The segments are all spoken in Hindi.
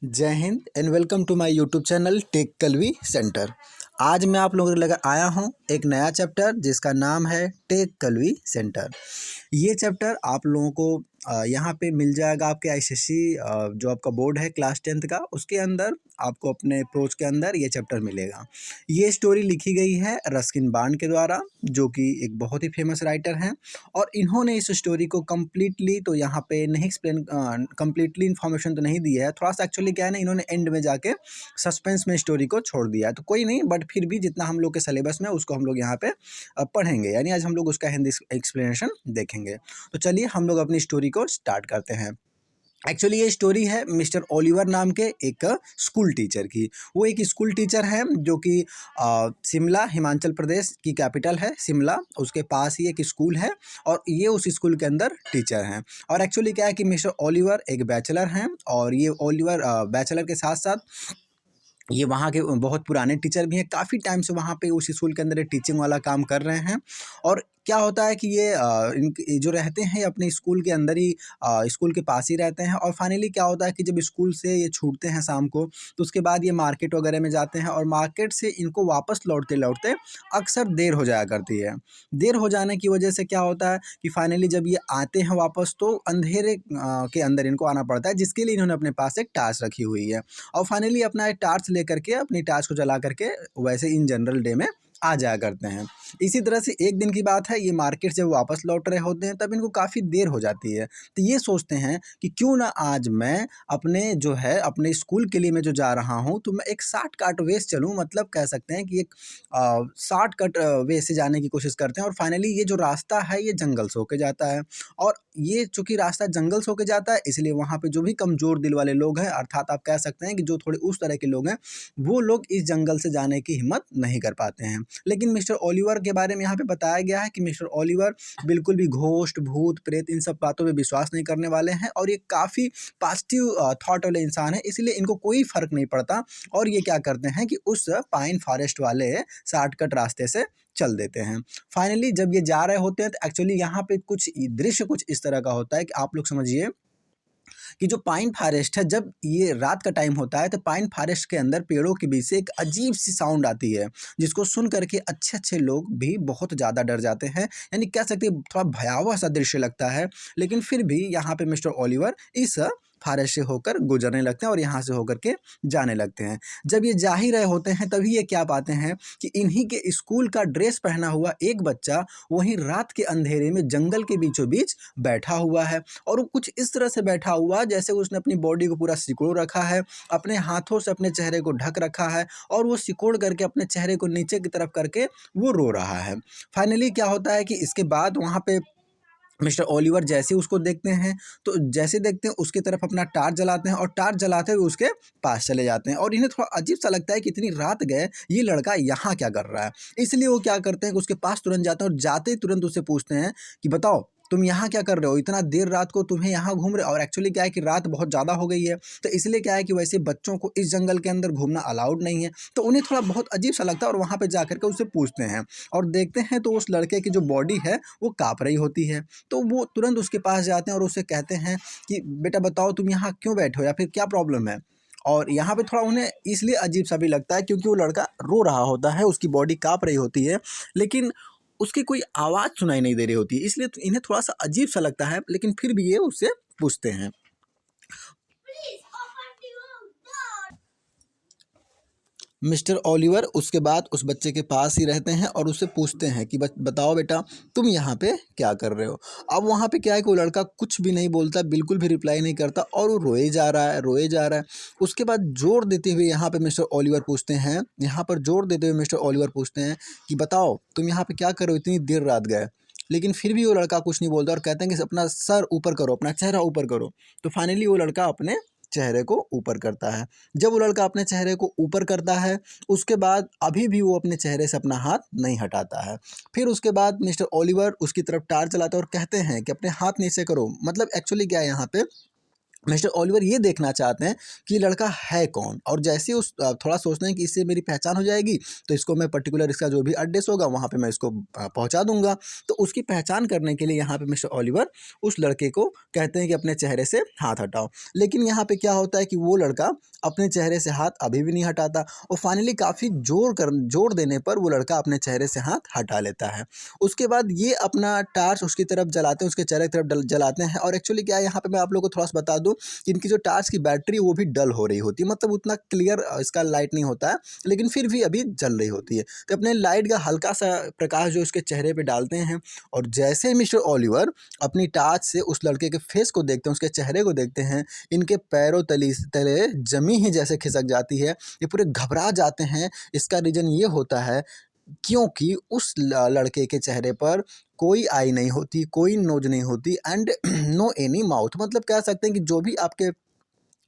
जय हिंद and welcome to my YouTube channel tech Kalvi centre. आज मैं आप लोगों के लेकर आया हूं एक नया चैप्टर जिसका नाम है टेक कलवी सेंटर। ये चैप्टर आप लोगों को यहाँ पे मिल जाएगा आपके आईसीएससी जो आपका बोर्ड है क्लास 10th का, उसके अंदर आपको अपने अप्रोच के अंदर ये चैप्टर मिलेगा। ये स्टोरी लिखी गई है रस्किन बॉन्ड के द्वारा, जो कि एक बहुत ही फेमस राइटर हैं, और इन्होंने इस स्टोरी को कम्प्लीटली तो यहाँ पे नहीं एक्सप्लेन, कम्प्लीटली इन्फॉर्मेशन तो नहीं दी है। थोड़ा सा एक्चुअली क्या है ना, इन्होंने एंड में जाके सस्पेंस में स्टोरी को छोड़ दिया है, तो कोई नहीं, बट फिर भी जितना हम लोग के सिलेबस में उसको हम लोग यहाँ पे पढ़ेंगे, यानी आज हम लोग उसका हिंदी एक्सप्लेनेशन देखेंगे। तो चलिए हम लोग अपनी स्टोरी को स्टार्ट करते हैं। एक्चुअली ये स्टोरी है मिस्टर ओलिवर नाम के एक स्कूल टीचर की। वो एक स्कूल टीचर है जो कि शिमला, हिमाचल प्रदेश की कैपिटल है शिमला, उसके पास ही एक स्कूल है और ये उस स्कूल के अंदर टीचर हैं। और एक्चुअली क्या है कि मिस्टर ओलिवर एक बैचलर हैं, और ये ओलिवर बैचलर के साथ साथ ये वहाँ के बहुत पुराने टीचर भी हैं। काफ़ी टाइम से वहाँ पे उस स्कूल के अंदर टीचिंग वाला काम कर रहे हैं। और क्या होता है कि ये जो रहते हैं अपने स्कूल के अंदर ही, स्कूल के पास ही रहते हैं। और फाइनली क्या होता है कि जब स्कूल से ये छूटते हैं शाम को, तो उसके बाद ये मार्केट वगैरह में जाते हैं, और मार्केट से इनको वापस लौटते लौटते अक्सर देर हो जाया करती है। देर हो जाने की वजह से क्या होता है कि फाइनली जब ये आते हैं वापस, तो अंधेरे के अंदर इनको आना पड़ता है, जिसके लिए इन्होंने अपने पास एक टार्च रखी हुई है। और फाइनली अपना एक टार्च लेकर के, अपनी टार्च को जला करके वैसे इन जनरल डे में आ जाया करते हैं। इसी तरह से एक दिन की बात है, ये मार्केट से वापस लौट रहे होते हैं, तब इनको काफ़ी देर हो जाती है। तो ये सोचते हैं कि क्यों ना आज मैं अपने जो है अपने स्कूल के लिए मैं जो जा रहा हूँ, तो मैं एक शॉर्टकट वे से चलूँ, मतलब कह सकते हैं कि एक शॉर्टकट वे से जाने की कोशिश करते हैं। और फाइनली ये जो रास्ता है ये जंगल से होके जाता है, और ये चूँकि रास्ता जंगल से होके जाता है, इसलिए वहाँ पे जो भी कमज़ोर दिल वाले लोग हैं, अर्थात आप कह सकते हैं कि जो थोड़े उस तरह के लोग हैं, वो लोग इस जंगल से जाने की हिम्मत नहीं कर पाते हैं। लेकिन मिस्टर ओलिवर के बारे में यहाँ पे बताया गया है कि मिस्टर ओलिवर बिल्कुल भी घोस्ट, भूत, प्रेत इन सब बातों पे विश्वास नहीं करने वाले हैं, और ये काफ़ी पॉजिटिव थॉट वाले इंसान हैं, इसलिए इनको कोई फ़र्क नहीं पड़ता। और ये क्या करते हैं कि उस पाइन फॉरेस्ट वाले शॉर्टकट रास्ते से चल देते हैं। फाइनली जब ये जा रहे होते हैं, तो एक्चुअली यहाँ पे कुछ दृश्य कुछ इस तरह का होता है कि आप लोग समझिए कि जो पाइन फॉरेस्ट है, जब ये रात का टाइम होता है, तो पाइन फॉरेस्ट के अंदर पेड़ों के बीच से एक अजीब सी साउंड आती है, जिसको सुन करके अच्छे अच्छे लोग भी बहुत ज़्यादा डर जाते हैं। यानी कह सकते हैं थोड़ा भयावह सा दृश्य लगता है, लेकिन फिर भी यहाँ पे मिस्टर ओलिवर इस फॉरेस्ट से होकर गुजरने लगते हैं और यहाँ से होकर के जाने लगते हैं। जब ये जा ही रहे होते हैं, तभी ये क्या पाते हैं कि इन्हीं के स्कूल का ड्रेस पहना हुआ एक बच्चा वहीं रात के अंधेरे में जंगल के बीचों बीच बैठा हुआ है। और वो कुछ इस तरह से बैठा हुआ जैसे उसने अपनी बॉडी को पूरा सिकोड़ रखा है, अपने हाथों से अपने चेहरे को ढक रखा है, और वो सिकोड़ करके अपने चेहरे को नीचे की तरफ करके वो रो रहा है। फाइनली क्या होता है कि इसके बाद वहाँ पे मिस्टर ओलिवर जैसे ही उसको देखते हैं, तो जैसे देखते हैं उसकी तरफ अपना टार्च जलाते हैं, और टार्च जलाते हुए उसके पास चले जाते हैं। और इन्हें थोड़ा अजीब सा लगता है कि इतनी रात गए, ये लड़का यहाँ क्या कर रहा है। इसलिए वो क्या करते हैं कि उसके पास तुरंत जाते हैं, और जाते ही तुरंत उससे पूछते हैं कि बताओ तुम यहाँ क्या कर रहे हो, इतना देर रात को तुम्हें यहाँ घूम रहे हो। और एक्चुअली क्या है कि रात बहुत ज़्यादा हो गई है, तो इसलिए क्या है कि वैसे बच्चों को इस जंगल के अंदर घूमना अलाउड नहीं है। तो उन्हें थोड़ा बहुत अजीब सा लगता है, और वहाँ पे जा कर के उससे पूछते हैं, और देखते हैं तो उस लड़के की जो बॉडी है वो काँप रही होती है। तो वो तुरंत उसके पास जाते हैं और उससे कहते हैं कि बेटा बताओ तुम यहाँ क्यों बैठे हो, या फिर क्या प्रॉब्लम है। और यहाँ पे थोड़ा उन्हें इसलिए अजीब सा भी लगता है क्योंकि वो लड़का रो रहा होता है, उसकी बॉडी काँप रही होती है, लेकिन उसकी कोई आवाज़ सुनाई नहीं दे रही होती है, इसलिए इन्हें थोड़ा सा अजीब सा लगता है, लेकिन फिर भी ये उससे पूछते हैं। मिस्टर ओलिवर उसके बाद उस बच्चे के पास ही रहते हैं और उससे पूछते हैं कि बताओ बेटा तुम यहाँ पे क्या कर रहे हो। अब वहाँ पे क्या है कि वो लड़का कुछ भी नहीं बोलता, बिल्कुल भी रिप्लाई नहीं करता, और वो रोए जा रहा है, रोए जा रहा है। उसके बाद जोर देते हुए यहाँ पे मिस्टर ओलिवर पूछते हैं, यहाँ पर जोर देते हुए मिस्टर ओलिवर पूछते हैं कि बताओ तुम यहाँ पे क्या कर रहे हो, इतनी देर रात गए। लेकिन फिर भी वो लड़का कुछ नहीं बोलता, और कहते हैं कि अपना सर ऊपर करो, अपना चेहरा ऊपर करो। तो फाइनली वो लड़का अपने चेहरे को ऊपर करता है। जब वो लड़का अपने चेहरे को ऊपर करता है, उसके बाद अभी भी वो अपने चेहरे से अपना हाथ नहीं हटाता है। फिर उसके बाद मिस्टर ओलिवर उसकी तरफ टार्च चलाते हैं और कहते हैं कि अपने हाथ नीचे करो। मतलब एक्चुअली क्या है यहाँ पे मिस्टर ओलिवर ये देखना चाहते हैं कि ये लड़का है कौन, और जैसे ही उस थोड़ा सोचते हैं कि इससे मेरी पहचान हो जाएगी तो इसको मैं पर्टिकुलर इसका जो भी एड्रेस होगा वहाँ पे मैं इसको पहुँचा दूंगा। तो उसकी पहचान करने के लिए यहाँ पे मिस्टर ओलिवर उस लड़के को कहते हैं कि अपने चेहरे से हाथ हटाओ। लेकिन यहाँ पे क्या होता है कि वो लड़का अपने चेहरे से हाथ अभी भी नहीं हटाता, और फाइनली काफ़ी जोर देने पर वो लड़का अपने चेहरे से हाथ हटा लेता है। उसके बाद ये अपना टार्च उसकी तरफ जलाते हैं, उसके चेहरे की तरफ जलाते हैं। और एक्चुअली क्या है, यहाँ पे मैं आप लोगों को थोड़ा सा बता दूं कि इनकी जो टार्च की बैटरी वो भी डल हो रही होती है, मतलब उतना क्लियर इसका लाइट नहीं होता है, लेकिन फिर भी अभी जल रही होती है। तो अपने लाइट का हल्का सा प्रकाश जो उसके चेहरे पे डालते हैं, और जैसे ही मिस्टर ओलिवर अपनी टार्च से उस लड़के के फेस को देखते हैं, उसके चेहरे को देखते हैं, इनके पैरों तले जमी ही जैसे खिसक जाती है, ये पूरे घबरा जाते हैं। इसका रीज़न ये होता है क्योंकि उस लड़के के चेहरे पर कोई आई नहीं होती, कोई नोज नहीं होती, एंड नो एनी माउथ। मतलब कह सकते हैं कि जो भी आपके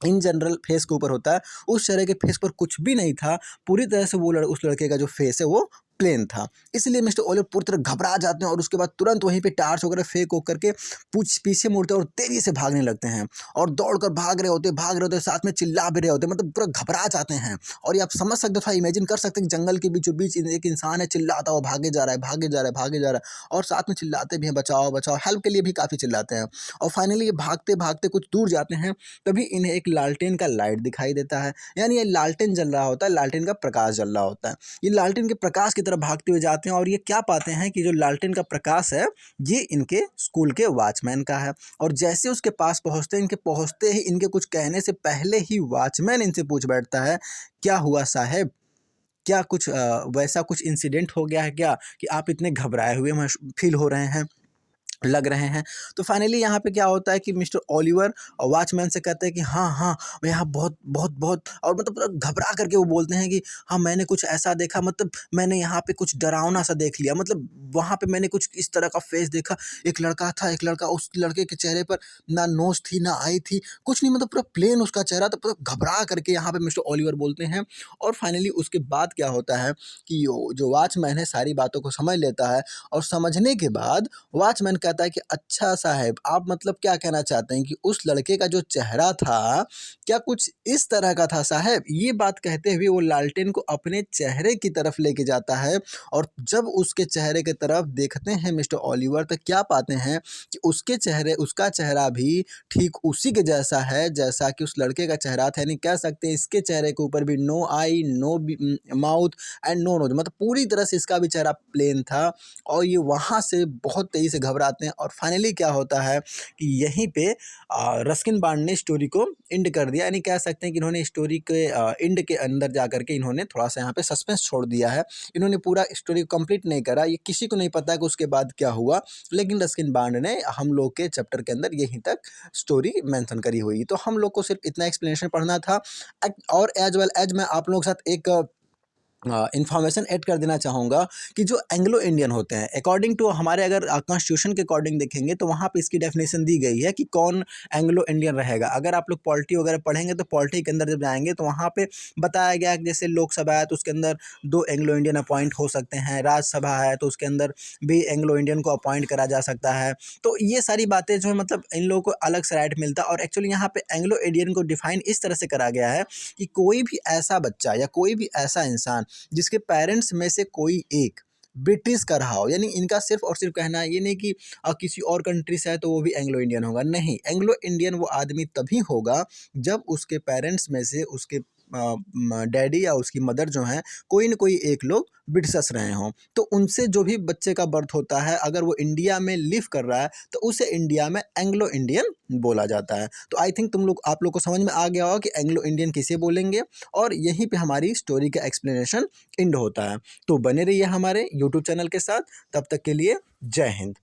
इन जनरल फेस के ऊपर होता है, उस चेहरे के फेस पर कुछ भी नहीं था। पूरी तरह से वो उस लड़के का जो फेस है वो प्लेन था। इसलिए मिस्टर ओलिवर पूरी तरह घबरा जाते हैं, और उसके बाद तुरंत वहीं पे टार्च वगैरह फेंक होकर के पीछे मुड़ते हैं और तेजी से भागने लगते हैं, और दौड़कर भाग रहे होते, साथ में चिल्ला भी रहे होते, मतलब पूरा घबरा जाते हैं। और ये आप समझ सकते हो, थोड़ा इमेजिन कर सकते हैं कि जंगल के बीचों बीच एक इंसान है, चिल्लाता हुआ भागे जा रहा है, भागे जा रहा है, भागे जा रहा है, और साथ में चिल्लाते भी हैं बचाओ बचाओ, हेल्प के लिए भी काफ़ी चिल्लाते हैं। और फाइनली ये भागते भागते कुछ दूर जाते हैं, तभी इन्हें एक लालटेन का लाइट दिखाई देता है। यानी ये लालटेन जल रहा होता है, लालटेन का प्रकाश जल रहा होता है। ये लालटेन के प्रकाश की तरफ भागते हुए जाते हैं, और ये क्या पाते हैं कि जो लालटेन का प्रकाश है ये इनके स्कूल के वॉचमैन का है। और जैसे उसके पास पहुंचते हैं, इनके पहुंचते ही इनके कुछ कहने से पहले ही वॉचमैन इनसे पूछ बैठता है, क्या हुआ साहब, क्या कुछ वैसा कुछ इंसिडेंट हो गया है क्या कि आप इतने घबराए हुए फील हो रहे हैं, लग रहे हैं। तो फाइनली यहाँ पे क्या होता है कि मिस्टर ओलिवर वॉचमैन से कहते हैं कि हाँ हाँ, मैं यहाँ बहुत बहुत बहुत, और मतलब पूरा घबरा करके वो बोलते हैं कि हाँ मैंने कुछ ऐसा देखा, मतलब मैंने यहाँ पे कुछ डरावना सा देख लिया, मतलब वहाँ पे मैंने कुछ इस तरह का फेस देखा, एक लड़का था, एक लड़का, उस लड़के के चेहरे पर ना नोज थी ना आई थी, कुछ नहीं, मतलब पूरा प्लेन उसका चेहरा। तो पूरा घबरा करके यहाँ पे मिस्टर ओलिवर बोलते हैं। और फाइनली उसके बाद क्या होता है कि जो वॉचमैन है सारी बातों को समझ लेता है, और समझने के बाद वॉचमैन कहता है कि अच्छा साहब, आप मतलब क्या कहना चाहते हैं कि उस लड़के का जो चेहरा था क्या कुछ इस तरह का था साहब। ये बात कहते हुए वो लालटेन को अपने चेहरे की तरफ लेके जाता है, और जब उसके चेहरे की तरफ देखते हैं मिस्टर ओलिवर तो क्या पाते हैं कि उसका चेहरा भी ठीक उसी के जैसा है जैसा कि उस लड़के का चेहरा था। यानी कह सकते हैं इसके चेहरे के ऊपर भी no eye, no mouth and no nose, मतलब पूरी तरह से इसका भी चेहरा प्लेन था। और ये वहाँ से बहुत तेज़ी से घबराते हैं, और फाइनली क्या होता है कि यहीं पे रस्किन बॉन्ड ने स्टोरी को एंड कर दिया। यानी कह सकते हैं कि इन्होंने स्टोरी के एंड के अंदर जा कर के इन्होंने थोड़ा सा यहाँ पे सस्पेंस छोड़ दिया है। इन्होंने पूरा स्टोरी को कंप्लीट नहीं करा, ये किसी को नहीं पता है कि उसके बाद क्या हुआ, लेकिन रस्किन बॉन्ड ने हम लोग के चैप्टर के अंदर यहीं तक स्टोरी मेंशन करी हुई। तो हम लोग को सिर्फ इतना एक्सप्लेनेशन पढ़ना था। और एज वेल एज मैं आप लोगों के साथ एक इन्फॉर्मेशन ऐड कर देना चाहूँगा कि जो एंग्लो इंडियन होते हैं, अकॉर्डिंग टू हमारे अगर कॉन्स्टिट्यूशन के अकॉर्डिंग देखेंगे तो वहाँ पे इसकी डेफिनेशन दी गई है कि कौन एंग्लो इंडियन रहेगा। अगर आप लोग पॉलिटी वगैरह पढ़ेंगे तो पॉलिटी के अंदर जब जाएंगे तो वहाँ पे बताया गया है कि जैसे लोकसभा है तो उसके अंदर 2 एंग्लो इंडियन अपॉइंट हो सकते हैं, राज्यसभा है तो उसके अंदर भी एंग्लो इंडियन को अपॉइंट करा जा सकता है। तो ये सारी बातें जो है मतलब इन लोगों को अलग से राइट मिलता है। और एक्चुअली यहाँ पे एंग्लो इंडियन को डिफाइन इस तरह से करा गया है कि कोई भी ऐसा बच्चा या कोई भी ऐसा इंसान जिसके पेरेंट्स में से कोई एक ब्रिटिश का रहा हो, यानी इनका सिर्फ और सिर्फ कहना ये नहीं कि किसी और कंट्री से है तो वो भी एंग्लो इंडियन होगा, नहीं। एंग्लो इंडियन वो आदमी तभी होगा जब उसके पेरेंट्स में से उसके डैडी या उसकी मदर जो हैं कोई न कोई एक लोग ब्रिटिशर्स रहे हों। तो उनसे जो भी बच्चे का बर्थ होता है अगर वो इंडिया में लिव कर रहा है तो उसे इंडिया में एंग्लो इंडियन बोला जाता है। तो आई थिंक आप लोग को समझ में आ गया होगा कि एंग्लो इंडियन किसे बोलेंगे, और यहीं पे हमारी स्टोरी का एक्सप्लेनेशन एंड होता है। तो बने रहिए हमारे यूट्यूब चैनल के साथ, तब तक के लिए जय हिंद।